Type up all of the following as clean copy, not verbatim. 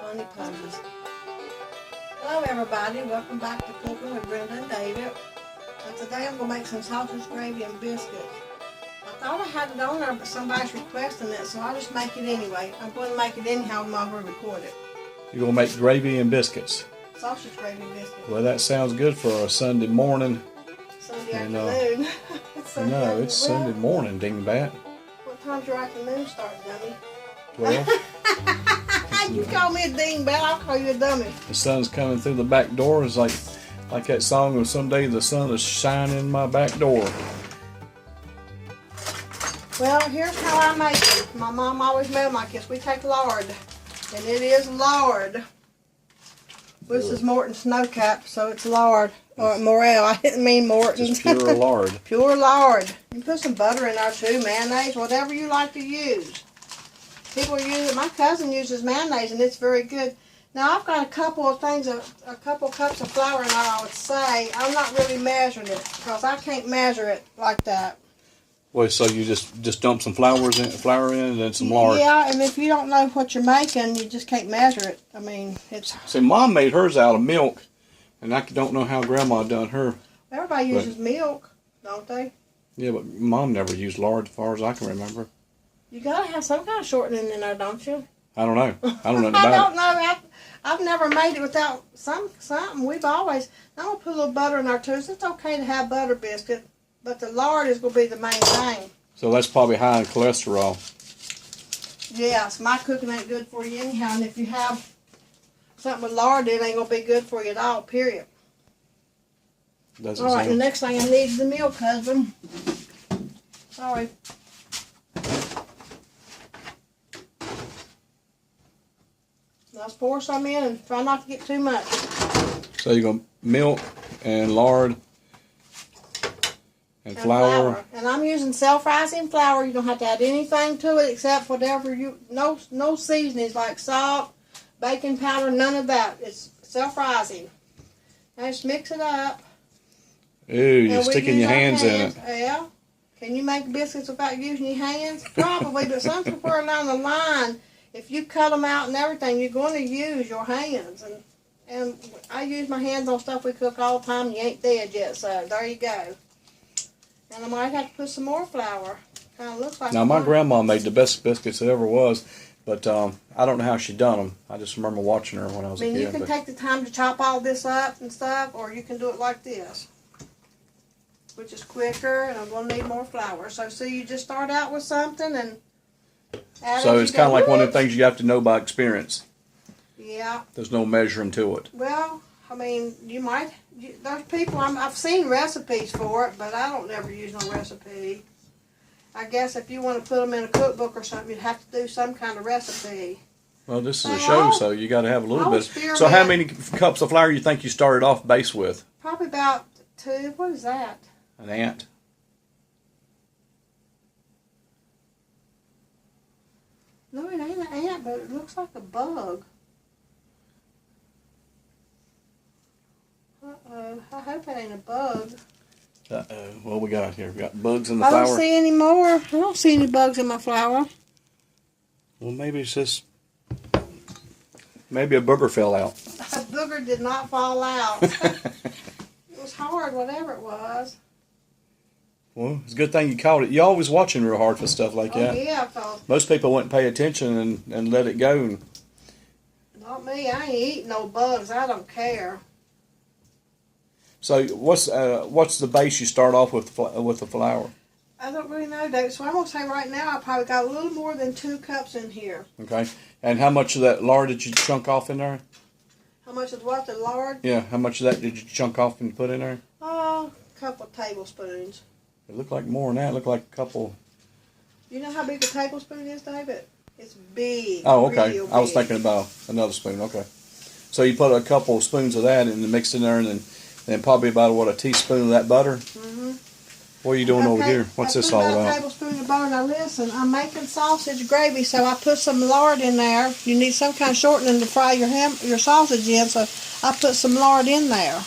Funny poses. Hello everybody, welcome back to Cooking with Brenda and David. And today I'm going to make some sausage gravy and biscuits. I thought I had it on there, but somebody's requesting it, so I'll just make it anyway. I'm going to make it anyhow while we record it. You're going to make gravy and biscuits? Sausage gravy and biscuits. Well, that sounds good for a Sunday morning. Sunday afternoon. It's Sunday morning, dingbat. What time's your afternoon start, dummy? 12. You call me a dingbat, I'll call you a dummy. The sun's coming through the back door. It's like that song of "Someday the sun is shining in my back door." Well, here's how I make it. My mom always made them like this. We take lard, and it is lard. This is Morton Snowcap, so it's lard. Or Morel, I didn't mean Morton. Just pure lard. Pure lard. You can put some butter in there too, mayonnaise, whatever you like to use. People use it. My cousin uses mayonnaise, and it's very good. Now, I've got a couple of things, a couple cups of flour in there, I would say. I'm not really measuring it, because I can't measure it like that. Well, so you just dump some flour in, and then some lard. Yeah, and if you don't know what you're making, you just can't measure it. I mean, it's... See, Mom made hers out of milk, and I don't know how Grandma done her. Everybody uses milk, don't they? Yeah, but Mom never used lard as far as I can remember. You gotta have some kind of shortening in there, don't you? I don't know. I don't know about I don't know. I've never made it without something. We've always... I'm going to put a little butter in there, too. So it's okay to have butter biscuit, but the lard is going to be the main thing. So that's probably high in cholesterol. Yes, my cooking ain't good for you anyhow, and if you have something with lard, it ain't going to be good for you at all, period. All right, the next thing I need is the milk, husband. Sorry. Let's pour some in and try not to get too much. So you're going to milk and lard and flour. And I'm using self-rising flour. You don't have to add anything to it except whatever you... No seasonings like salt, baking powder, none of that. It's self-rising. Now just mix it up. Ooh, you're sticking your hands in it. Yeah. Can you make biscuits without using your hands? Probably, but somewhere along the line... If you cut them out and everything, you're going to use your hands. And I use my hands on stuff we cook all the time, and you ain't dead yet, so there you go. And I might have to put some more flour. Kind of looks like... Now, my grandma made the best biscuits there ever was, but I don't know how she done them. I just remember watching her when I was a kid. You can take the time to chop all this up and stuff, or you can do it like this, which is quicker, and I'm going to need more flour. So, see, you just start out with something, and... So it's kind of like one of the things you have to know by experience. Yeah. There's no measuring to it. Well, I mean, there's people, I've seen recipes for it, but I don't never use no recipe. I guess if you want to put them in a cookbook or something, you'd have to do some kind of recipe. Well, this is a show, so you got to have a little bit. So how many cups of flour you think you started off base with? Probably about 2. What is that? An ant. No, it ain't an ant, but it looks like a bug. Uh-oh. I hope it ain't a bug. Uh-oh. What we got here? We got bugs in the flour? I don't see any more. I don't see any bugs in my flour. Well, maybe it's just... Maybe a booger fell out. A booger did not fall out. It was hard, whatever it was. Well, it's a good thing you caught it. You're always watching real hard for stuff like that. Yeah, most people wouldn't pay attention and let it go. Not me. I ain't eating no bugs. I don't care. So what's the base you start off with the flour? I don't really know, David. So I'm going to say right now I probably got a little more than 2 cups in here. Okay. And how much of that lard did you chunk off in there? How much of what? The lard? Yeah. How much of that did you chunk off and put in there? Oh, a couple of tablespoons. It looked like more than that. It looked like a couple. You know how big a tablespoon is, David? It's big. Oh, okay. Real I was big. thinking about another spoon. Okay. So you put a couple of spoons of that and mixed in there, and then probably about, a teaspoon of that butter? Mm-hmm. What are you doing over here? What's this all about? A tablespoon of butter. Now listen, I'm making sausage gravy, so I put some lard in there. You need some kind of shortening to fry your sausage in, so I put some lard in there.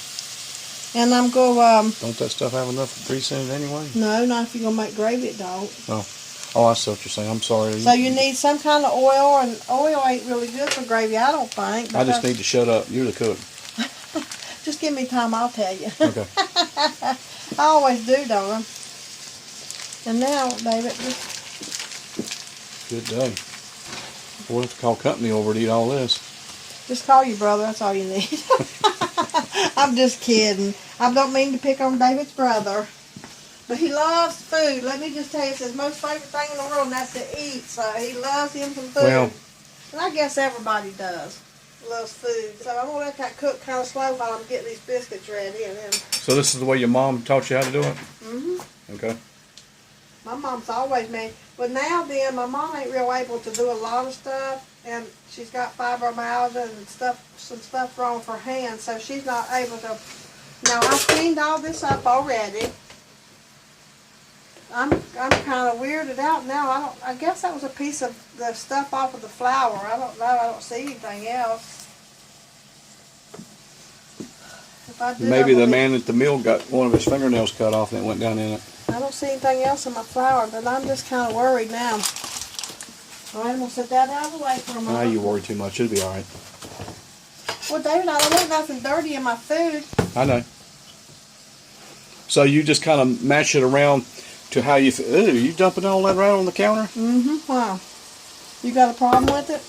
And I'm going Don't that stuff have enough grease in it anyway? No, not if you're going to make gravy, it don't. Oh. Oh, I see what you're saying. I'm sorry. So you need some kind of oil, and oil ain't really good for gravy, I don't think. I just need to shut up. You're the cook. Just give me time, I'll tell you. Okay. I always do, don't I? And now, David, Good day. We'll have to call company over to eat all this. just call your brother, that's all you need. I'm just kidding. I don't mean to pick on David's brother. But he loves food. Let me just tell you, it's his most favorite thing in the world, and that's to eat. So he loves him some food. Well, and I guess everybody does. Loves food. So I'm going to let that cook kind of slow while I'm getting these biscuits ready. And then, so this is the way your mom taught you how to do it? mm-hmm. Okay. My mom's always made. But now then, my mom ain't real able to do a lot of stuff. And she's got fibromyalgia and some stuff wrong with her hands. So she's not able to. Now, I cleaned all this up already. I'm kind of weirded out now. I guess that was a piece of the stuff off of the flour. I don't know. I don't see anything else. If I do, Maybe the man at the mill got one of his fingernails cut off and it went down in it. I don't see anything else in my flour, but I'm just kind of worried now. All right, I'm going to set that out of the way for a moment. Now you worry too much. It'll be all right. Well, David, I don't want nothing dirty in my food. I know. So you just kind of mash it around to how you feel. Ooh, you dumping all that right on the counter? Mm-hmm. Wow. You got a problem with it?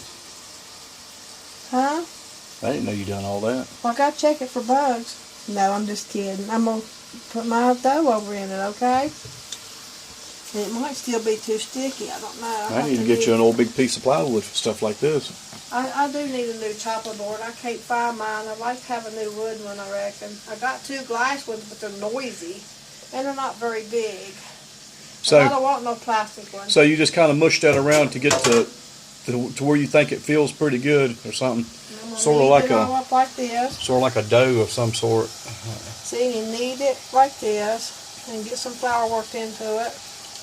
Huh? I didn't know you done all that. Well, I got to check it for bugs. No, I'm just kidding. I'm going to put my dough over in it, okay? And it might still be too sticky. I don't know. I need to get you an old big piece of plywood for stuff like this. I do need a new chopper board. I can't find mine. I'd like to have a new wood one, I reckon. I got 2 glass ones, but they're noisy. And they're not very big. So I don't want no plastic ones. So you just kind of mush that around to get to where you think it feels pretty good or something. Sort of like a dough of some sort. See, you knead it like this and get some flour worked into it.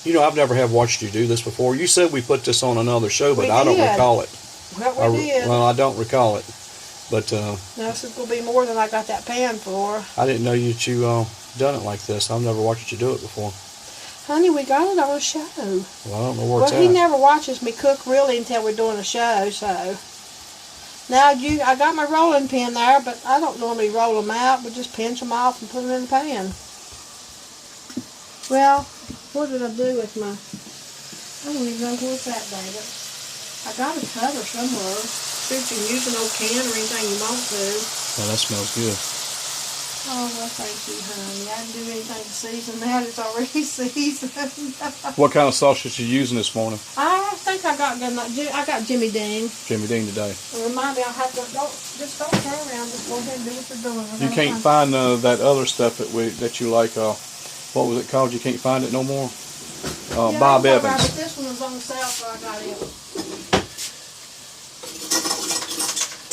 You know, I've never have watched you do this before. You said we put this on another show, but I don't did. recall it. Well, we did. Well, I don't recall it. But now this is going to be more than I got that pan for. I didn't know you done it like this. I've never watched you do it before. Honey, we got it on a show. Well, I don't know where it's at. Well, he never watches me cook really until we're doing a show, so. Now, I got my rolling pin there, but I don't normally roll them out. We just pinch them off and put them in the pan. Well, what did I do with my... I don't even know what's that, David. I got a cover somewhere. See if you can use an old can or anything you want to. Oh, that smells good. Oh, well, thank you, honey. I didn't do anything to season that. It's already seasoned. What kind of sausage you using this morning? I think I got Jimmy Dean. Jimmy Dean today. Remind me, I'll have to don't turn around. Just go ahead and do what you're doing. You can't find that other stuff that you like. What was it called? You can't find it no more. Yeah, Bob Evans. right, but this one was on sale, so I got it.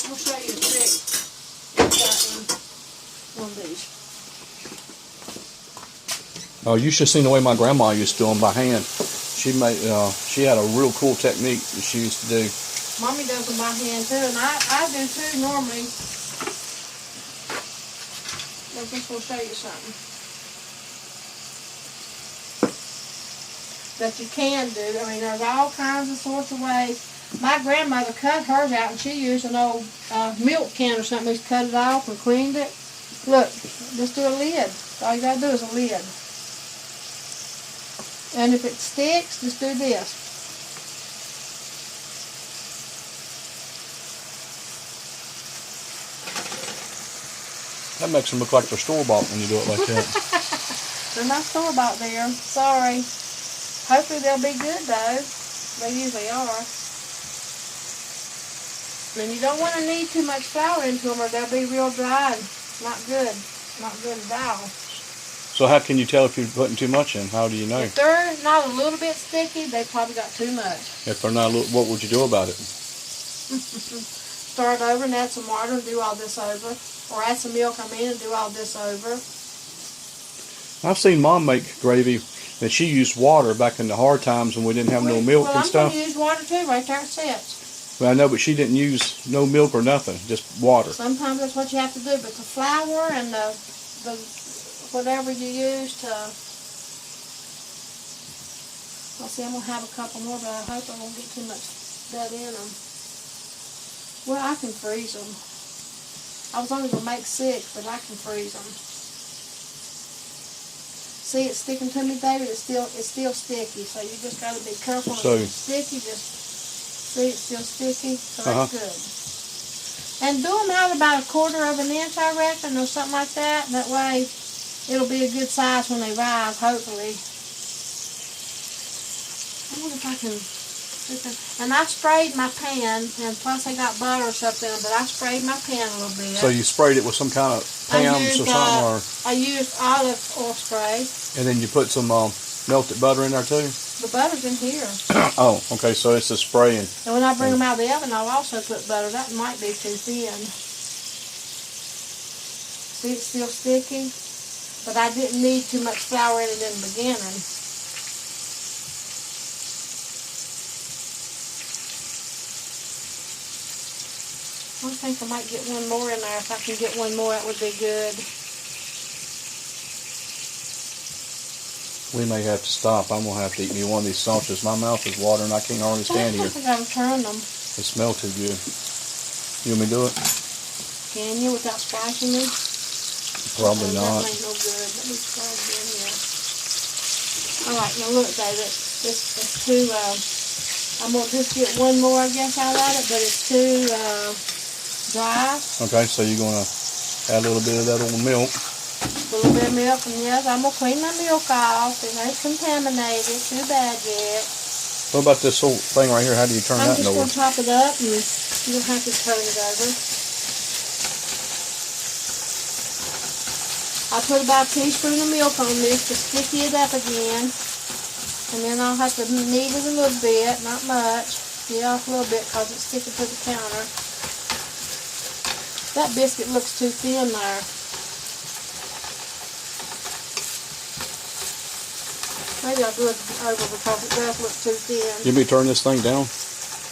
I'll show you a trick. One of these. Oh, you should have seen the way my grandma used to do them by hand. She had a real cool technique that she used to do. Mommy does them by hand too, and I do too normally. I'm just going to show you something that you can do. I mean, there's all kinds of sorts of ways. My grandmother cut hers out, and she used an old milk can or something. Just cut it off and cleaned it. Look, just do a lid. All you got to do is a lid. And if it sticks, just do this. That makes them look like they're store-bought when you do it like that. They're not store-bought there. Sorry. Hopefully they'll be good, though. They usually are. And you don't want to knead too much flour into them or they'll be real dry and not good. Not good at all. So how can you tell if you're putting too much in? How do you know? If they're not a little bit sticky, they probably got too much. If they're not, what would you do about it? Start over and add some water and do all this over. Or add some milk, and do all this over. I've seen Mom make gravy that she used water back in the hard times when we didn't have no milk and stuff. Well, I'm going to use water too, right there it sits. Well, I know, but she didn't use no milk or nothing, just water. Sometimes that's what you have to do, but the flour and the whatever you use to, I'll see, I'm going to have a couple more, but I hope I won't get too much of that in them. Well, I can freeze them. I was only going to make 6, but I can freeze them. See, it's sticking to me, baby. It's still sticky, so you just got to be careful. So, if it's sticky, just see it's still sticky, so that's good. And do them out about 1/4 of an inch, I reckon, or something like that. That way, it'll be a good size when they rise, hopefully. I wonder if I can. And I sprayed my pan, and plus I got butter or something, but I sprayed my pan a little bit. So you sprayed it with some kind of Pam's or something, or I used olive oil spray. and then you put some melted butter in there too. The butter's in here. Oh, okay. So it's a spray and when I bring them out of the oven, I'll also put butter. That might be too thin. See, it's still sticky, but I didn't need too much flour in it in the beginning. I think I might get one more in there. If I can get one more, that would be good. we may have to stop. I'm gonna have to eat me one of these sausages. My mouth is watering. I can't hardly stand here. I think I've turned them. They smell too good. You want me to do it? Can you without splashing me? Probably not. That ain't no good. Let me try again here. Alright, now look, David. This is too, I'm going to just get one more, I guess, out of it, but it's too dry. Okay, so you're going to add a little bit of that old milk. A little bit of milk, and yes, I'm going to clean my milk off. It ain't contaminated. Too bad yet. What about this whole thing right here? How do you turn that over? I'm just going to top it up, and you don't have to turn it over. I put about a teaspoon of milk on this to sticky it up again. And then I'll have to knead it a little bit, not much. Yeah, a little bit because it's sticking to the counter. That biscuit looks too thin there. Maybe I'll do it over because it does look too thin. You may turn this thing down?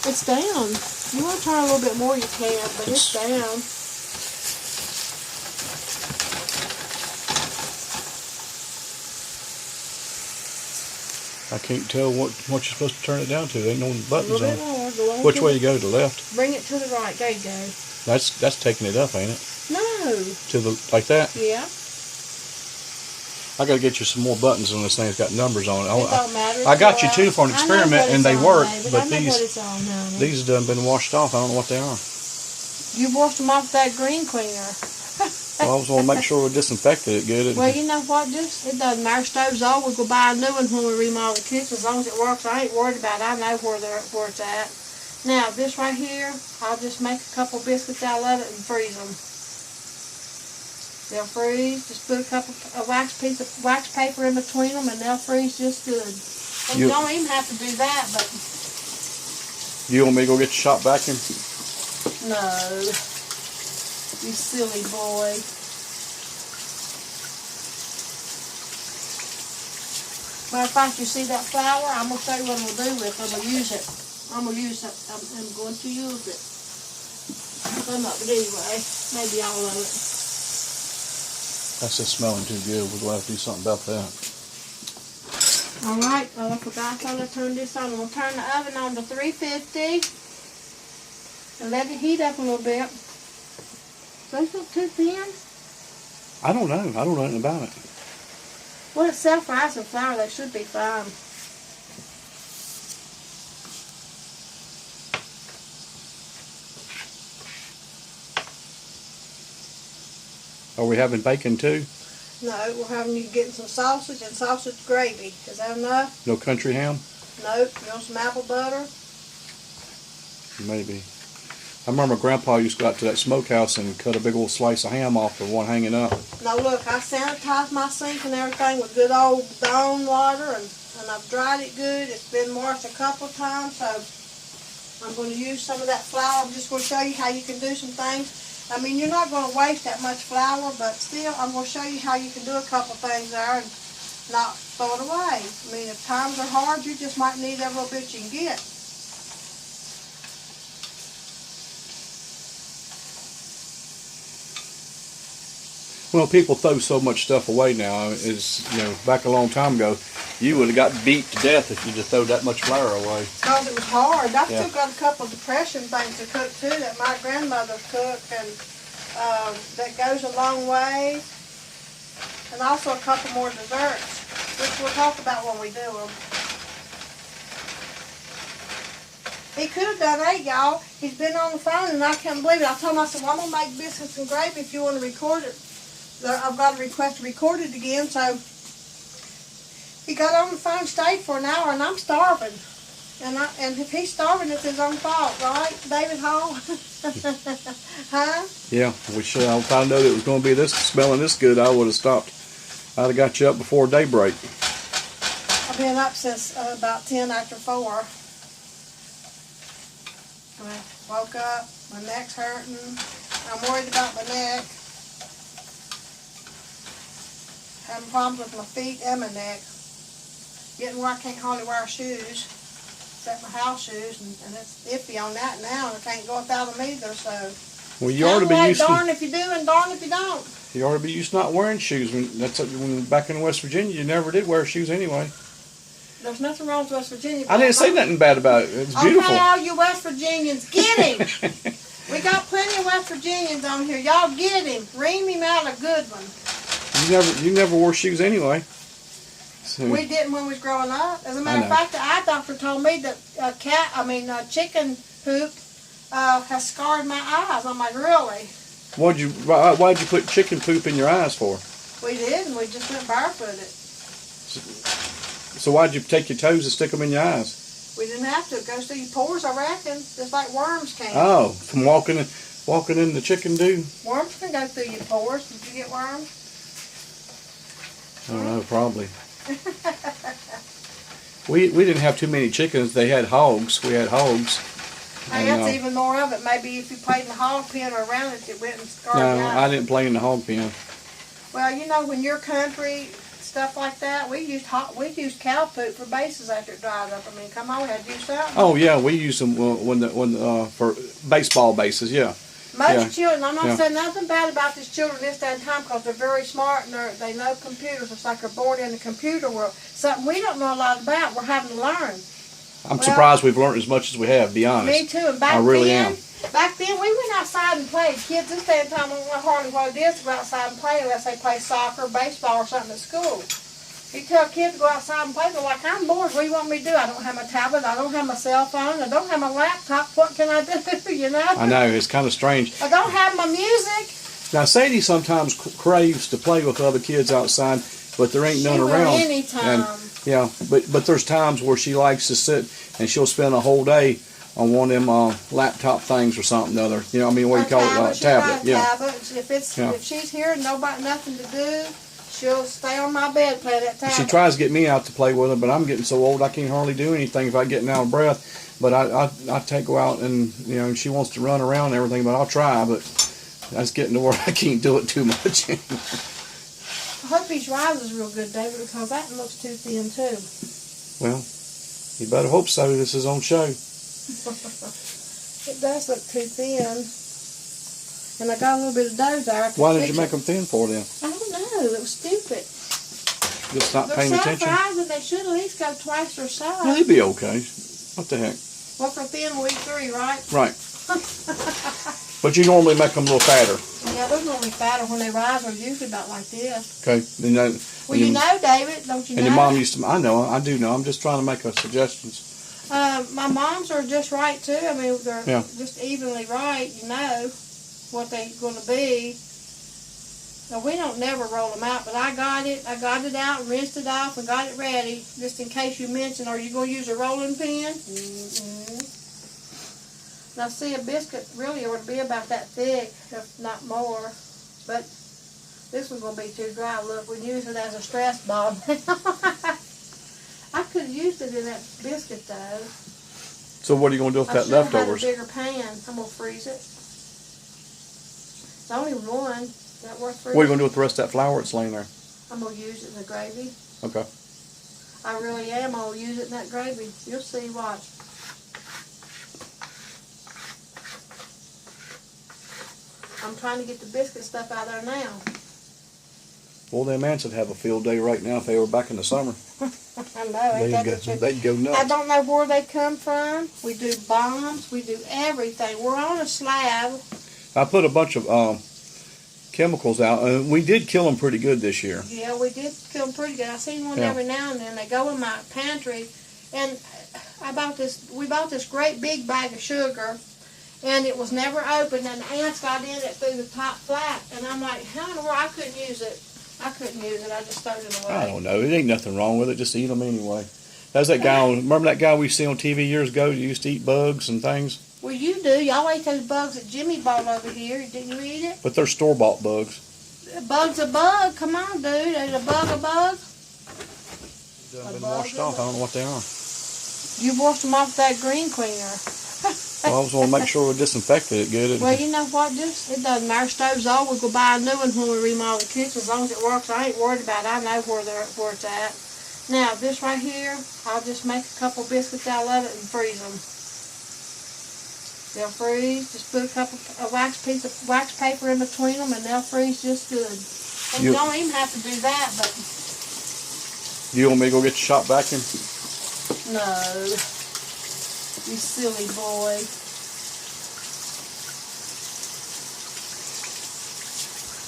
It's down. You want to turn a little bit more, you can, but it's down. I can't tell what you're supposed to turn it down to. There ain't no buttons on. More, Which way you go? To the left? Bring it to the right. There you go. That's taking it up, ain't it? No. To the like that? Yeah. I gotta get you some more buttons on this thing. It's got numbers on it. It don't matter. I got you two for an experiment, and they work. But these done been washed off. I don't know what they are. You washed them off with that green cleaner. Well, I was gonna make sure we disinfected it good. Well, you know what? Just it doesn't matter. Stove's old. We go buy a new one when we remodel the kitchen. As long as it works, I ain't worried about it. I know where it's at. Now, this right here, I'll just make a couple biscuits out of it and freeze them. They'll freeze. Just put a piece of wax paper in between them, and they'll freeze just good. And you don't even have to do that, but you want me to go get the shop vacuum? no. You silly boy. Matter of fact, you see that flour? I'm going to show you what I'm going to do with it. I'm going to use it. I'm going to use it. Some of it anyway. Maybe all of it. That's just smelling too good. We're going to have to do something about that. Alright. Oh, I forgot. I thought I turned this on. I'm going to turn the oven on to 350. And let it heat up a little bit. Those look too thin? I don't know. I don't know anything about it. Well, it's self-rising flour. They should be fine. Are we having bacon too? No, we're having you getting some sausage and sausage gravy. Is that enough? No country ham? Nope. You want some apple butter? Maybe. I remember Grandpa used to go out to that smokehouse and cut a big old slice of ham off for one hanging up. Now look, I sanitized my sink and everything with good old Dawn water, and I've dried it good. It's been washed a couple of times, so I'm going to use some of that flour. I'm just going to show you how you can do some things. I mean, you're not going to waste that much flour, but still, I'm going to show you how you can do a couple things there and not throw it away. I mean, if times are hard, you just might need every little bit you can get. Well, people throw so much stuff away now. It's, back a long time ago, you would have got beat to death if you just throw that much flour away. Because it was hard. I Yeah. still got a couple of depression things to cook too that my grandmother cooked, and that goes a long way. And also a couple more desserts, which we'll talk about when we do them. He could have done 8, y'all. He's been on the phone, and I can't believe it. I told him, I said, well, I'm going to make biscuits and gravy if you want to record it. I've got a request to record it again, so he got on the phone, stayed for an hour, and I'm starving. And if he's starving, it's his own fault, right, David Hall? Huh? Yeah, we should. If I know that it was going to be smelling this good, I would have stopped. I'd have got you up before daybreak. I've been up since about 10 after 4. I woke up, my neck's hurting. I'm worried about my neck. Having problems with my feet and my neck. Getting where I can't hardly wear shoes, except my house shoes, and it's iffy on that now, and I can't go without them either, so. Well, you ought to be used darn to. if you do and darn if you don't. You ought to be used to not wearing shoes. When back in West Virginia, you never did wear shoes anyway. There's nothing wrong with West Virginia. I didn't say nothing bad about it. It's beautiful. Okay, all you West Virginians, get him. We got plenty of West Virginians on here. Y'all get him. Ream him out a good one. You never wore shoes anyway. So, We didn't when we was growing up. As a matter of fact, the eye doctor told me that chicken poop has scarred my eyes. I'm like, really? why'd you put chicken poop in your eyes for? We didn't. We just went barefooted. So why'd you take your toes and stick them in your eyes? We didn't have to. It goes through your pores, I reckon, just like worms can. Oh, from walking in the chicken do? Worms can go through your pores. Did you get worms? I don't know, probably. We didn't have too many chickens. They had hogs. We had hogs. Hey, that's even more of it. Maybe if you played in the hog pen or around it, it went and scarred No, your I eyes. didn't play in the hog pen. Well, when you're country, stuff like that, we used cow poop for bases after it dried up. I mean, come on, we had to do something. Oh yeah, we used them for baseball bases. Yeah. Most children, I'm not saying nothing bad about these children this day and time because they're very smart and they know computers. It's like they're born in the computer world. Something we don't know a lot about, we're having to learn. I'm surprised we've learned as much as we have, to be honest. Me too. And back then we went outside and played. Kids this day and time don't know hardly what it is to go outside and play unless they play soccer, baseball, or something at school. You tell kids to go outside and play, they're like, I'm bored. What do you want me to do? I don't have my tablet. I don't have my cell phone. I don't have my laptop. What can I do? You know? I know, it's kind of strange. I don't have my music. Now, Sadie sometimes craves to play with other kids outside, but there ain't none around. Anytime. Yeah, but there's times where she likes to sit and she'll spend a whole day on one of them laptop things or something or other. You know, I mean, what do you call it? Tablet. Yeah. Tablet. If she's here and nothing to do, she'll stay on my bed playing that tablet. She tries to get me out to play with her, but I'm getting so old I can't hardly do anything if I'm getting out of breath. But I take her out and she wants to run around and everything, but I'll try. But that's getting to where I can't do it too much. I hope his rise is real good, David, because that looks too thin too. Well, you better hope so. This is on show. It does look too thin. And I got a little bit of dough there. Why did you make them thin for then? I don't know. It was stupid. Just not They're paying attention? fries and they should at least go twice their size. Well, they'd be okay. What the heck? Well, for thin week 3, right? Right. But you normally make them a little fatter. Yeah, they're normally fatter when they rise. They're usually about like this. Okay. Well, you know, David, don't you know? And your mom used to, I do know. I'm just trying to make suggestions. My mom's are just right, too. I mean, they're Yeah. just evenly right, you know, what they're going to be. Now, we don't never roll them out, but I got it out, rinsed it off, and got it ready, just in case you mention, are you going to use a rolling pin? Mm-hmm. Now, see, a biscuit really ought to be about that thick, if not more, but this one's going to be too dry. Look, we use it as a stress ball now. I could have used it in that biscuit, though. So what are you going to do with that leftovers? I should have had a bigger pan. I'm going to freeze it. It's only one. Is that worth freezing? What are you going to do with the rest of that flour that's laying there? I'm going to use it in the gravy. Okay. I really am. I'll use it in that gravy. You'll see. Watch. I'm trying to get the biscuit stuff out of there now. Well, them ants would have a field day right now if they were back in the summer. I know, ain't that the truth? They'd go I nuts. don't know where they come from. We do bombs. We do everything. We're on a slab. I put a bunch of chemicals out, and we did kill them pretty good this year. Yeah, we did kill them pretty good. I see one Yeah. every now and then. They go in my pantry, and we bought this great big bag of sugar, and it was never opened, and the ants got in it through the top flap, and I'm like, how in the world? I couldn't use it. I just threw it away. I don't know. It ain't nothing wrong with it. Just eat them anyway. That's that guy. Remember that guy we see on TV years ago? Who used to eat bugs and things. Well, you do. Y'all ate those bugs that Jimmy bought over here. Didn't you eat it? But they're store-bought bugs. A bug's a bug. Come on, dude. Is a bug a bug? They've been washed off. I don't know what they are. You washed them off with that green cleaner. Well, I was going to make sure we disinfected it good. Well, you know what? It doesn't matter. Stove's old. We'll go buy a new one when we remodel the kitchen. As long as it works, I ain't worried about it. I know where it's at. Now, this right here, I'll just make a couple biscuits out of it and freeze them. They'll freeze. Just put a couple of piece of wax paper in between them, and they'll freeze just good. And you don't even have to do that, but You want me to go get your shop vacuum? no. You silly boy.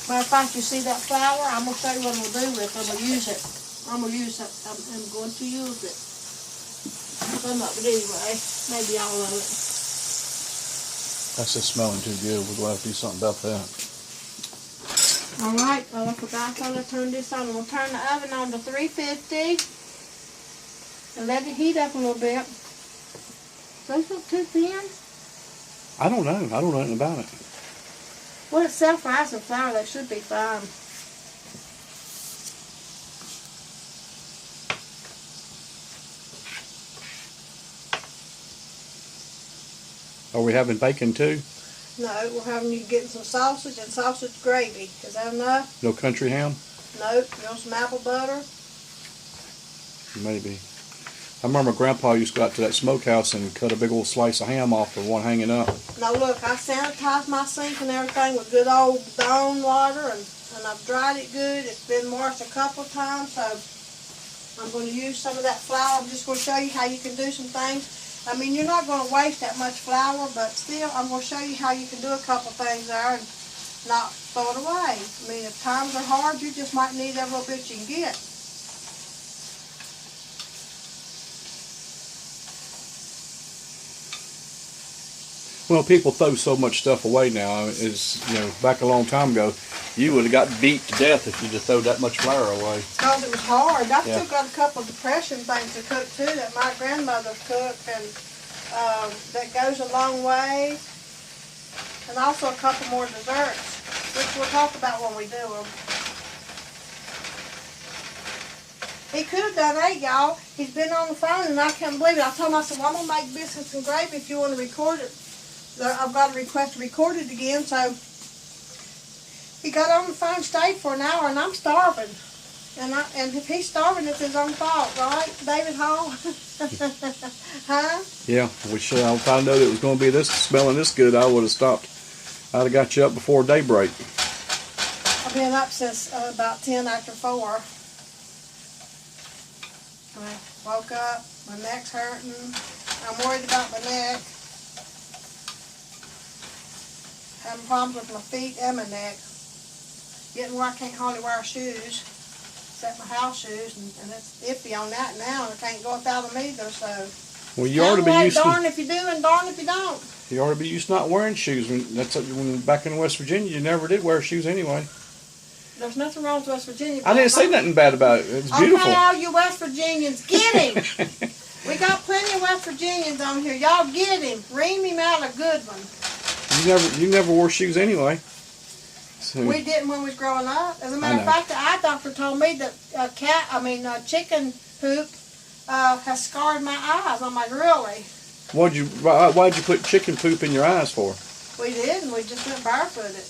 Matter of fact, you see that flour? I'm going to show you what I'm going to do with it. I'm going to use it. I'm going to use it. Some of it anyway. Maybe all of it. That's just smelling too good. We're going to have to do something about that. Alright, well, I forgot to turn this on. I'm going to turn the oven on to 350 and let it heat up a little bit. Those look too thin? I don't know. I don't know anything about it. Well, it's self-rising flour. They should be fine. Are we having bacon too? No, we're having you getting some sausage and sausage gravy. Is that enough? No country ham? Nope. You want some apple butter? Maybe. I remember Grandpa used to go out to that smokehouse and cut a big old slice of ham off for one hanging up. Now look, I sanitized my sink and everything with good old Dawn water, and I've dried it good. It's been washed a couple of times, so I'm going to use some of that flour. I'm just going to show you how you can do some things. I mean, you're not going to waste that much flour, but still, I'm going to show you how you can do a couple of things there and not throw it away. I mean, if times are hard, you just might need every little bit you can get. Well, people throw so much stuff away now. Back a long time ago, you would have got beat to death if you just throw that much flour away. Because it was hard. I Yeah. still got a couple of depression things to cook too that my grandmother cooked, and that goes a long way. And also a couple more desserts, which we'll talk about when we do them. He could have done 8, y'all. He's been on the phone, and I can't believe it. I told him, I said, well, I'm going to make biscuits and gravy if you want to record it. I've got a request to record it again, so he got on the phone, stayed for an hour, and I'm starving. And if he's starving, it's his own fault, right, David Hall? Huh? Yeah, we should. If I known it was going to be smelling this good, I would have stopped. I'd have got you up before daybreak. I've been up since about 10 after 4. I woke up, my neck's hurting. I'm worried about my neck. Having problems with my feet and my neck. Getting where I can't hardly wear shoes, except my house shoes, and it's iffy on that now, and I can't go without them either, so. Well, you ought to be used to. Darn if you do and darn if you don't. You ought to be used to not wearing shoes. When back in West Virginia, you never did wear shoes anyway. There's nothing wrong with West Virginia. I didn't say nothing bad about it. It's beautiful. Okay, all you West Virginians, get him. We got plenty of West Virginians on here. Y'all get him. Ream him out a good one. You never wore shoes anyway. So, We didn't when we was growing up. As a matter of fact, the eye doctor told me that chicken poop has scarred my eyes. I'm like, really? why'd you put chicken poop in your eyes for? We didn't. We just went barefooted.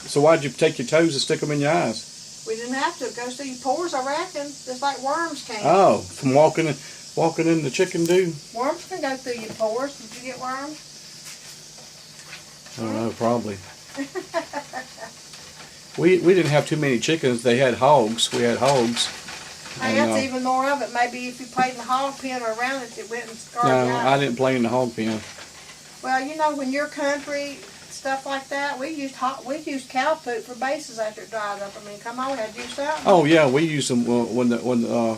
So why'd you take your toes and stick them in your eyes? We didn't have to. It goes through your pores, I reckon, just like worms can. Oh, from walking in the chicken do? Worms can go through your pores. Did you get worms? I don't know, probably. We didn't have too many chickens. They had hogs. We had hogs. Hey, that's even more of it. Maybe if you played in the hog pen or around it, it went and scarred No, you out. I didn't play in the hog pen. Well, you know, when you're country, stuff like that, we used cow poop for bases after it dried up. I mean, come on, we had to do something. Oh yeah, we used them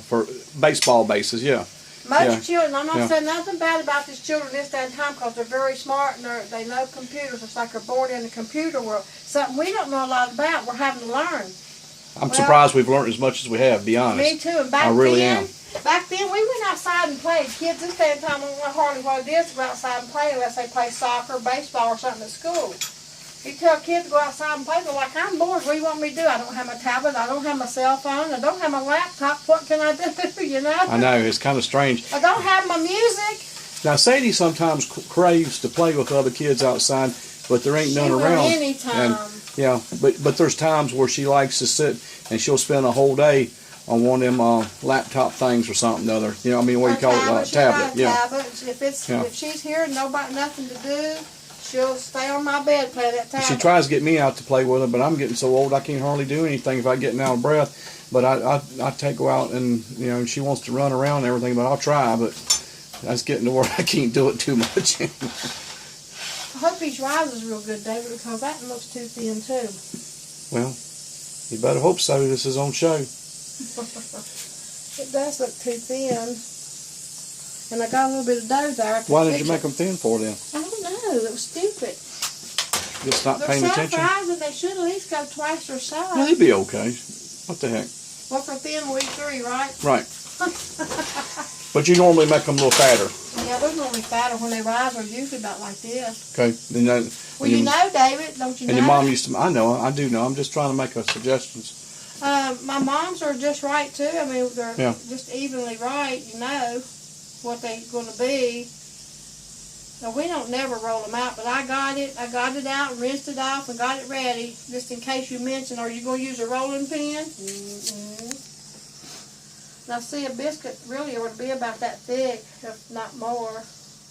for baseball bases. Yeah. Most children, I'm not saying nothing bad about these children this day and time because they're very smart and they know computers. It's like they're born in the computer world. Something we don't know a lot about, we're having to learn. I'm surprised we've learned as much as we have, to be honest. Me too. And back then we went outside and played. Kids this day and time don't know hardly what it is to go outside and play unless they play soccer, baseball, or something at school. You tell kids to go outside and play, they're like, I'm bored. What do you want me to do? I don't have my tablet. I don't have my cell phone. I don't have my laptop. What can I do? You know? I know. It's kind of strange. I don't have my music. Now, Sadie sometimes craves to play with other kids outside, but there ain't none around. Anytime. And, yeah, but there's times where she likes to sit and she'll spend a whole day on one of them laptop things or something or other. You know, I mean, what do you call it? Tablet. Yeah. Tablet. If she's here and nothing to do, she'll stay on my bed and play that tablet. She tries to get me out to play with her, but I'm getting so old I can't hardly do anything if I get out of breath. But I take her out and, you know, she wants to run around and everything, but I'll try. But that's getting to where I can't do it too much. I hope these rises real good, David, because that looks too thin too. Well, you better hope so. This is on show. It does look too thin. And I got a little bit of dough there. Why did you make them thin for then? I don't know. It was stupid. Just not paying They're attention? self-rising. They should at least go twice their size. Well, they'd be okay. What the heck? Well, for thin week 3, right? Right. But you normally make them a little fatter. Yeah, they're normally fatter when they rise. They're usually about like this. Okay. Then well, you know, David, don't you know? And your mom used to, I do know. I'm just trying to make suggestions. My mom's are just right, too. I mean, they're just evenly right, you know, what they're going to be. Now, we don't never roll them out, but I got it out and rinsed it off and got it ready, just in case you mentioned, are you going to use a rolling pin? Mm-hmm. Now, see, a biscuit really ought to be about that thick, if not more,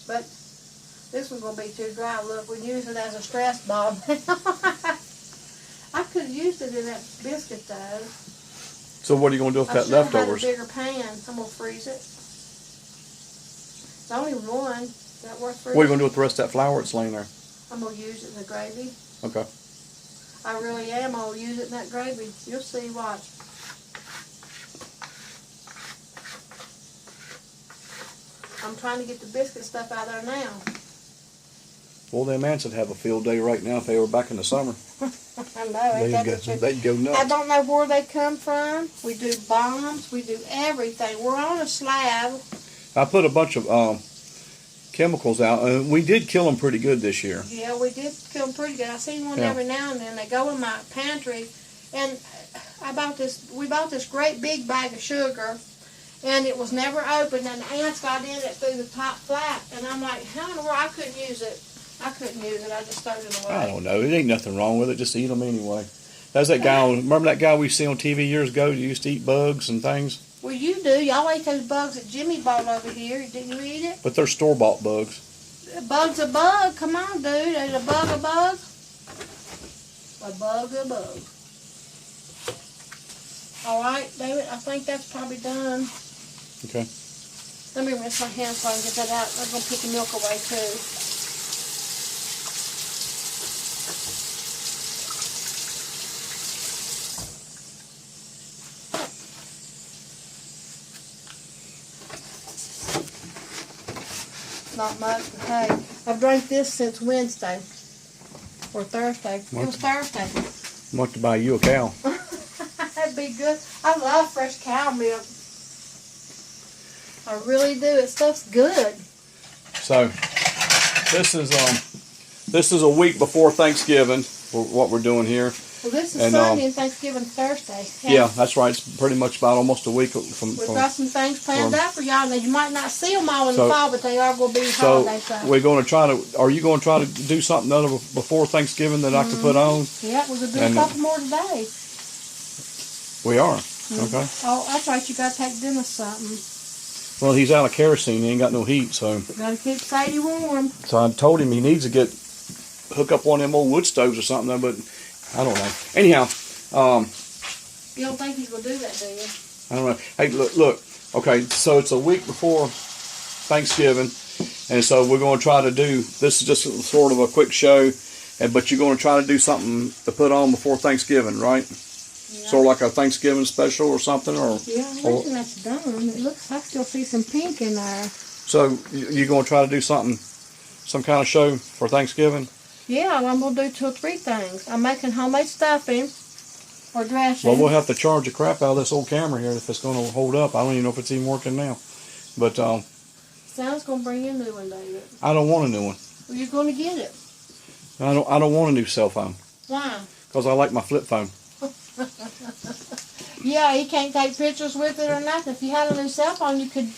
but this one's going to be too dry. Look, we use it as a stress ball now. I could have used it in that biscuit, though. So what are you going to do with that leftovers? I should have had a bigger pan. I'm going to freeze it. It's only one. That works for What are you going to do with the rest of that flour that's laying there? I'm going to use it in the gravy. Okay. I really am. I'll use it in that gravy. You'll see. Watch. I'm trying to get the biscuit stuff out of there now. Well, them ants would have a field day right now if they were back in the summer. I know. They'd go nuts. I don't know where they come from. We do bombs. We do everything. We're on a slab. I put a bunch of chemicals out, and we did kill them pretty good this year. Yeah, we did kill them pretty good. I seen one every now and then. They go in my pantry, and we bought this great big bag of sugar, and it was never opened, and the ants got in it through the top flap, and I'm like, how in the world? I couldn't use it. I just threw it away. I don't know. It ain't nothing wrong with it. Just eat them anyway. That's that guy. Remember that guy we see on TV years ago? He used to eat bugs and things. Well, you do. Y'all ate those bugs that Jimmy bought over here. Didn't you eat it? But they're store-bought bugs. A bug's a bug. Come on, dude. Is a bug a bug? A bug a bug. All right, David. I think that's probably done. Okay. Let me rinse my hands so I can get that out. I'm going to put the milk away, too. Not much, but hey, I've drank this since Wednesday or Thursday. It was Thursday. I want to buy you a cow. That'd be good. I love fresh cow milk. I really do. It stuff's good. So this is a week before Thanksgiving. What we're doing here. Well, this is Sunday and Thanksgiving Thursday. Yeah, that's right. It's pretty much about almost a week from. We've got some things planned out for y'all. Now, you might not see them all in the fall, but they are going to be holiday stuff. We're going to try to. Are you going to try to do something other before Thanksgiving that I can put on? Yeah, we're going to do a couple more today. We are. Okay. Oh, that's right. You got to take Dennis something. Well, he's out of kerosene. He ain't got no heat, so. Got to keep Sadie warm. So I told him he needs to hook up one of them old wood stoves or something, but I don't know. Anyhow, You don't think he's gonna do that, do you? I don't know. Hey, look. Okay, so it's a week before Thanksgiving, and so we're going to try to do. This is just sort of a quick show, but you're going to try to do something to put on before Thanksgiving, right? Yeah. Sort of like a Thanksgiving special or something, or yeah. I reckon that's done. It looks. I still see some pink in there. So you're going to try to do something, some kind of show for Thanksgiving? Yeah, I'm going to do 2 or 3 things. I'm making homemade stuffing. Or dressing. Well, we'll have to charge the crap out of this old camera here if it's going to hold up. I don't even know if it's even working now. But Sounds going to bring you a new one, David. I don't want a new one. Well, you're going to get it. I don't want a new cell phone. Why? Because I like my flip phone. Yeah, you can't take pictures with it or nothing. If you had a new cell phone, you could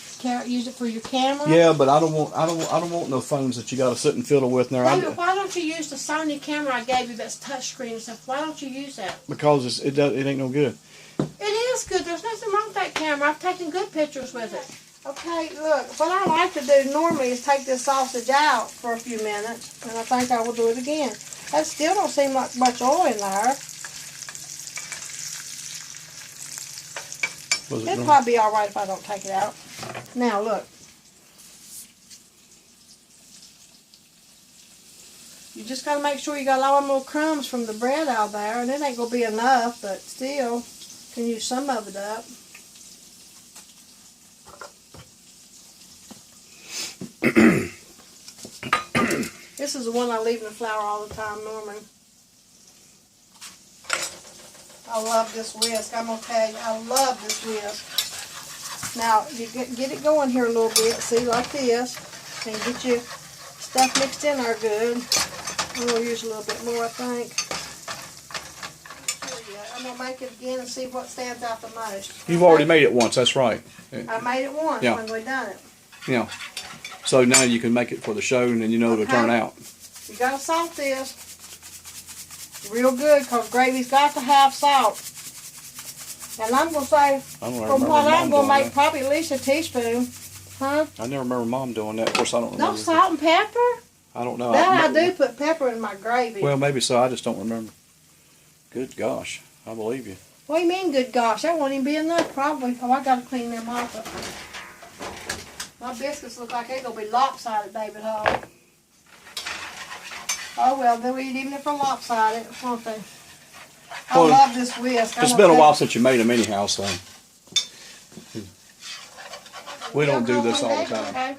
use it for your camera. Yeah, but I don't want no phones that you got to sit and fiddle with. David, why don't you use the Sony camera I gave you that's touchscreen and stuff? Why don't you use that? Because it ain't no good. It is good. There's nothing wrong with that camera. I've taken good pictures with it. Okay, look, what I like to do normally is take this sausage out for a few minutes, and I think I will do it again. That still don't seem like much oil in there. It'll probably be all right if I don't take it out. Now, look. You just got to make sure you got all them little crumbs from the bread out there, and it ain't going to be enough, but still, can use some of it up. This is the one I leave in the flour all the time, Norman. I love this whisk. I'm going to tell you, I love this whisk. Now, you get it going here a little bit, see, like this, and get your stuff mixed in there good. I'm going to use a little bit more, I think. I'm going to make it again and see what stands out the most. You've already made it once, that's right. I made it once when we done it. Yeah. So now you can make it for the show, and then you know it'll turn out. You got to salt this real good, because gravy's got to have salt. And I'm going to say, from what I'm going to make, probably at least a teaspoon. Huh? I never remember Mom doing that. Of course, I don't remember. No salt and pepper? I don't know. I do put pepper in my gravy. Well, maybe so. I just don't remember. Good gosh. I believe you. What do you mean, good gosh? That won't even be enough, probably. Oh, I got to clean them off. My biscuits look like they're going to be lopsided, David Hall. Oh, well, they'll eat even if they're lopsided, won't they? I love this whisk. It's been a while since you made them anyhow, so. We don't do this all the time. Okay.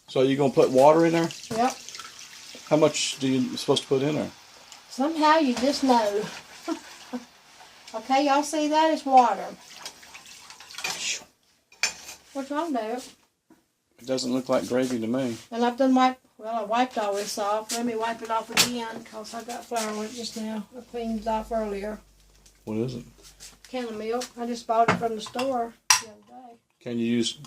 So you're going to put water in there? Yep. How much do you supposed to put in there? Somehow you just know. Okay, y'all see that? It's water. What's wrong there? It doesn't look like gravy to me. And I've done I wiped all this off. Let me wipe it off again, because I got flour on it just now. I cleaned it off earlier. What is it? Can of milk. I just bought it from the store the other day. Can you use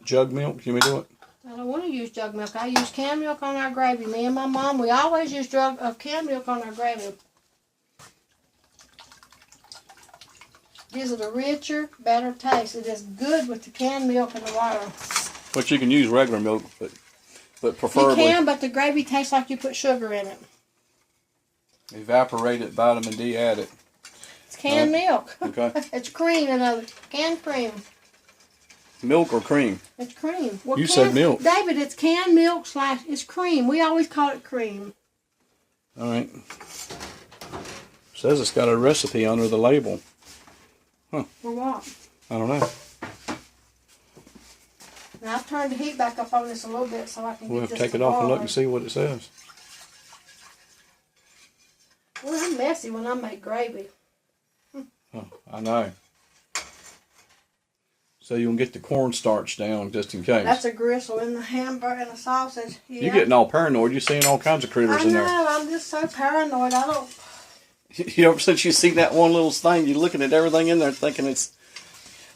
jug milk? Can we do it? I don't want to use jug milk. I use canned milk on our gravy. Me and my mom, we always use canned milk on our gravy. Gives it a richer, better taste. It is good with the canned milk and the water. But you can use regular milk, but preferably. You can, but the gravy tastes like you put sugar in it. Evaporated vitamin D added. It's canned milk. Okay. It's cream, canned cream. Milk or cream? It's cream. Well, you said milk. David, it's canned milk / it's cream. We always call it cream. All right. Says it's got a recipe under the label. Huh. For what? I don't know. Now I've turned the heat back up on this a little bit so I can We'll get have this to take it off and look and see what it says. Well, I'm messy when I make gravy. Oh, I know. So you can get the cornstarch down just in case. That's a gristle in the hamburger and the sausage. Yeah. You're getting all paranoid. You're seeing all kinds of critters in there. I know. I'm just so paranoid. I don't. You ever since you see that one little thing, you're looking at everything in there thinking it's...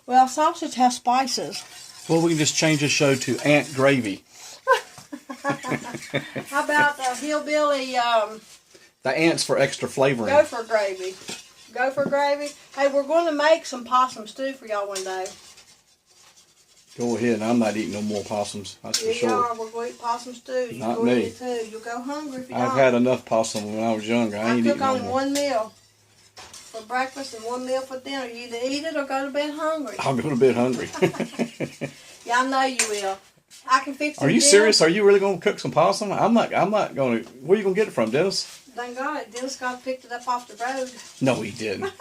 Well, sausage has spices. Well, we can just change the show to Ant Gravy. How about hillbilly... The ants for extra flavoring. Gopher gravy. Gopher gravy. Hey, we're going to make some possum stew for y'all one day. Go ahead. I'm not eating no more possums. That's for sure. Yeah, we're going to eat possum stew. Not me. Eat it too. You'll go hungry if you I've don't. had enough possum when I was younger. I ain't eating no more. I cook only one meal. for breakfast and one meal for dinner. You either eat it or go to bed hungry. I'll go to bed hungry. Yeah, I know you will. I can fix it. Are you serious? Are you really going to cook some possum? I'm not going to. Where are you going to get it from, Dennis? Thank God, Dennis got picked it up off the road. No, he didn't.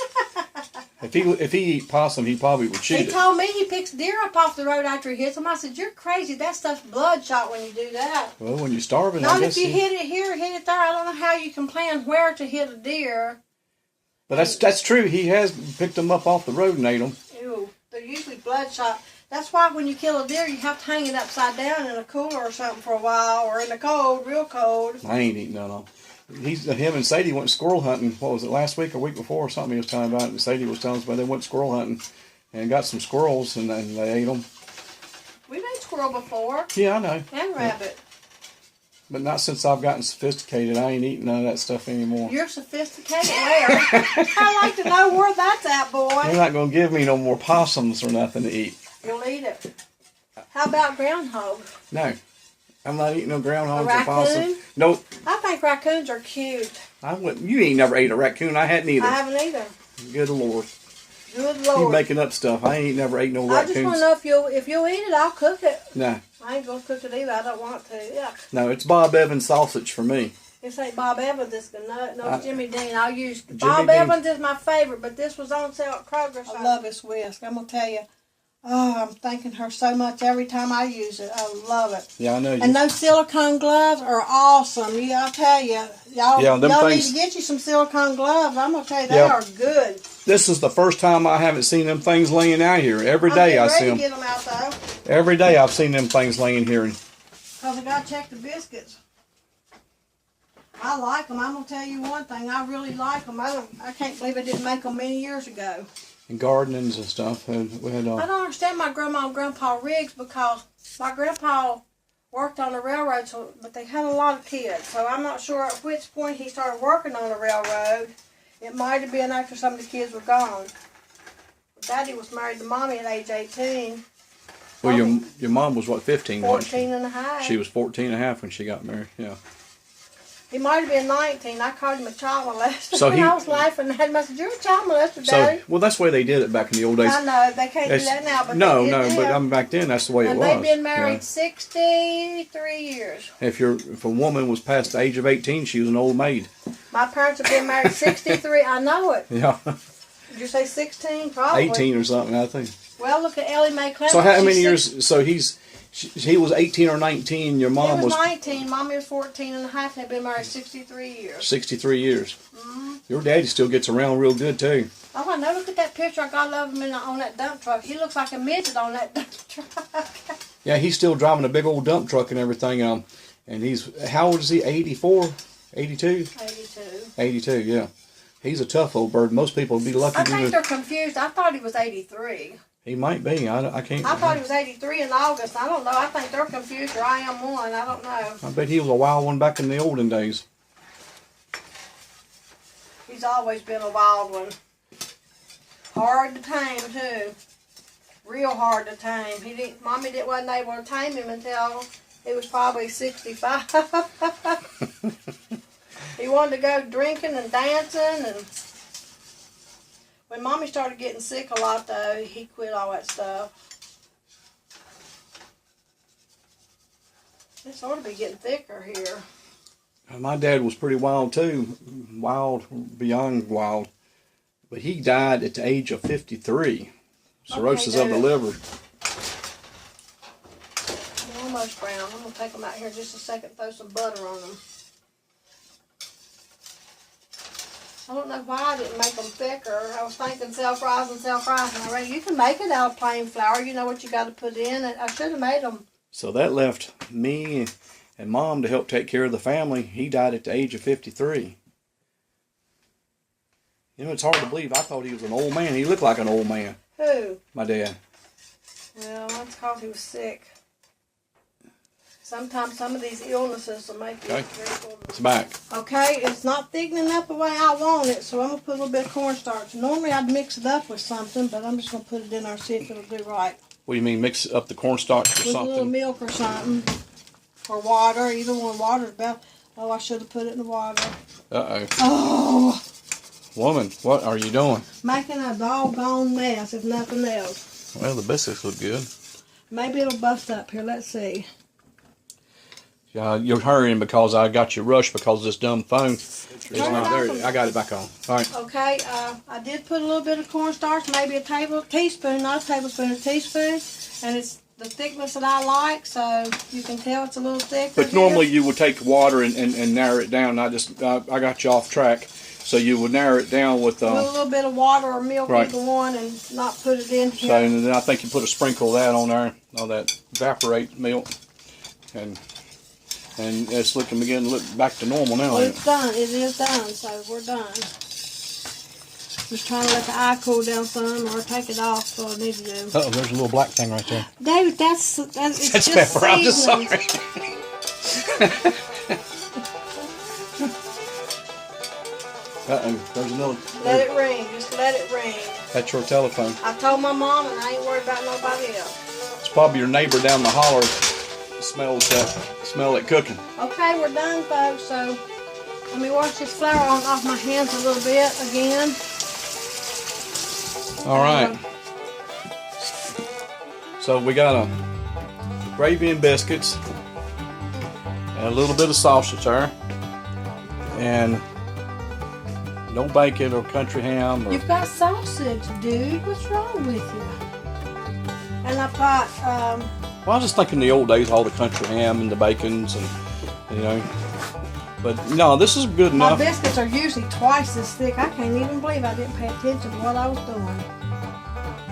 If he eat possum, he probably would shoot it. He told me he picks deer up off the road after he hits them. I said, "You're crazy. That stuff's bloodshot when you do that." Well, when you're starving, Not I guess. if you hit it here, hit it there. I don't know how you can plan where to hit a deer. But that's true. He has picked them up off the road and ate them. Ew, they're usually bloodshot. That's why when you kill a deer, you have to hang it upside down in a cooler or something for a while, or in the cold, real cold. I ain't eating none of them. Him and Sadie went squirrel hunting. What was it, last week or week before or something he was telling about it. And Sadie was telling us about they went squirrel hunting and got some squirrels and they ate them. We've ate squirrel before. Yeah, I know. And rabbit. But not since I've gotten sophisticated. I ain't eating none of that stuff anymore. You're sophisticated where? I'd like to know where that's at, boy. You're not going to give me no more possums or nothing to eat. You'll eat it. How about groundhog? No. I'm not eating no groundhogs A or possums. raccoon? Nope. I think raccoons are cute. I wouldn't. You ain't never ate a raccoon. I hadn't either. I haven't either. Good Lord. Good You Lord. making up stuff. I ain't never ate no I just want raccoons. to know if you'll eat it, I'll cook it. Nah. I ain't going to cook it either. I don't want to. Yuck. No, it's Bob Evans sausage for me. This ain't Bob Evans. This no, it's Jimmy Dean. I'll use Jimmy Bob Dean. Evans is my favorite, but this was on sale at Kroger's. I love this whisk. I'm gonna tell you. Oh, I'm thanking her so much every time I use it. I love it. Yeah, I know. And those silicone gloves are awesome. I'll tell you, y'all need to get you some silicone gloves. I'm gonna tell you, they are good. This is the first time I haven't seen them things laying out here. Every day I see them. Get them out though. Every day I've seen them things laying here. Cause I gotta check the biscuits. I like them. I'm gonna tell you one thing. I really like them. I can't believe I didn't make them many years ago. And gardenings and stuff. And we had, I don't understand my grandma and grandpa rigs because my grandpa worked on the railroad, but they had a lot of kids. So I'm not sure at which point he started working on the railroad. It might have been after some of the kids were gone. Daddy was married to Mommy at age 18. Well, your mom was what, 15? 14 and a half. She was 14 and a half when she got married, yeah. He might have been 19. I called him a child molester. So I was laughing at him. I said, "You're a child molester, Daddy." Well, that's the way they did it back in the old days. I know. They can't do that now, but no, they did then. but back then, that's the way it was. And they've been married 63 years. If a woman was past the age of 18, she was an old maid. My parents have been married 63. I know it. Yeah. Did you say 16? Probably. 18 or something, I think. Well, look at Ellie Mae Clemens. So how many years? So he was 18 or 19. Your mom was 19. Mommy was 14 and a half. They've been married 63 years. 63 years. Mm-hmm. Your daddy still gets around real good too. Oh, I know. Look at that picture I got of him on that dump truck. He looks like a midget on that dump truck. Yeah, he's still driving a big old dump truck and everything. And he's, how old is he? 84? 82? 82. 82, yeah. He's a tough old bird. Most people would be lucky. I think they're confused. I thought he was 83. He might be. I can't. I thought he was 83 in August. I don't know. I think they're confused, or I am one. I don't know. I bet he was a wild one back in the olden days. He's always been a wild one. Hard to tame, too. Real hard to tame. Mommy wasn't able to tame him until he was probably 65. He wanted to go drinking and dancing, and when Mommy started getting sick a lot, though, he quit all that stuff. This ought to be getting thicker here. My dad was pretty wild too. Wild, beyond wild. But he died at the age of 53. Cirrhosis of the liver. They're almost brown. I'm going to take them out here in just a second and throw some butter on them. I don't know why I didn't make them thicker. I was thinking self-rising. I reckon you can make it out of plain flour. You know what you got to put in. I should have made them. So that left me and Mom to help take care of the family. He died at the age of 53. You know, it's hard to believe. I thought he was an old man. He looked like an old man. Who? My dad. Well, that's because he was sick. Sometimes some of these illnesses will make you drink. It's back. Okay, it's not thickening up the way I want it, so I'm going to put a little bit of cornstarch. Normally I'd mix it up with something, but I'm just going to put it in there and see if it'll do right. What do you mean, mix up the cornstarch or with something? With a little milk or something. Or water. Either one. Water's about... Oh, I should have put it in the water. Uh-oh. Oh! Woman, what are you doing? Making a doggone mess, if nothing else. Well, the biscuits look good. Maybe it'll bust up here. Let's see. You're hurrying because I got you rushed because of this dumb phone. It's not there. I got it back on. All right. Okay, I did put a little bit of cornstarch, maybe a teaspoon, not a tablespoon, a teaspoon, and it's the thickness that I like, so you can tell it's a little thicker. But normally you would take water and narrow it down. I got you off track, so you would narrow it down with a little bit of water or milk, right. Either one, and not put it in here. So and then I think you put a sprinkle of that on there, all that evaporate milk, and it's looking beginning to look back to normal now. Well, it's done. It is done, so we're done. Just trying to let the eye cool down some, or take it off. So I need to do. Oh, there's a little black thing right there. David, it's That's just pepper. I'm just sorry. There's another. Let it ring. Just let it ring. That's your telephone. I told my mom, and I ain't worried about nobody else. It's probably your neighbor down the holler. Smell it cooking. Okay, we're done, folks. So let me wash this flour off my hands a little bit again. All right. So we got a gravy and biscuits, and a little bit of sausage there, and no bacon or country ham. You've got sausage, dude. What's wrong with you? And I've got Well, I was just thinking the old days, all the country ham and the bacons, and But no, this is good my enough. biscuits are usually twice as thick. I can't even believe I didn't pay attention to what I was doing.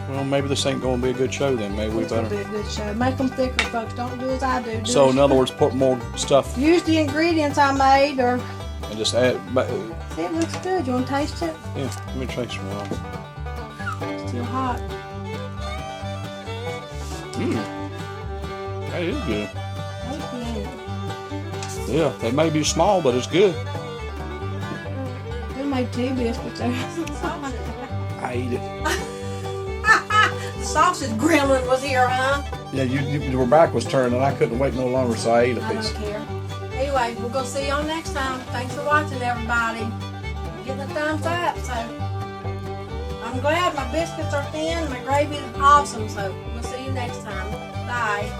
Well, maybe this ain't going to be a good show then. Maybe we It's better. gonna be a good show. Make them thicker, folks. Don't do as I do. So in other words, put more stuff use the ingredients I made, or and just add. see, it looks good. You want to taste it? Yeah, let me try some more. It's still hot. That is good. Okay. Yeah, they may be small, but it's good. We made 2 biscuits there. I eat it. The sausage gremlin was here, huh? Yeah, your back was turned, and I couldn't wait no longer, so I ate a I piece. don't care. Anyway, we're going to see y'all next time. Thanks for watching, everybody. Getting a thumbs up, so I'm glad my biscuits are thin. My gravy is awesome, so we'll see you next time. Bye.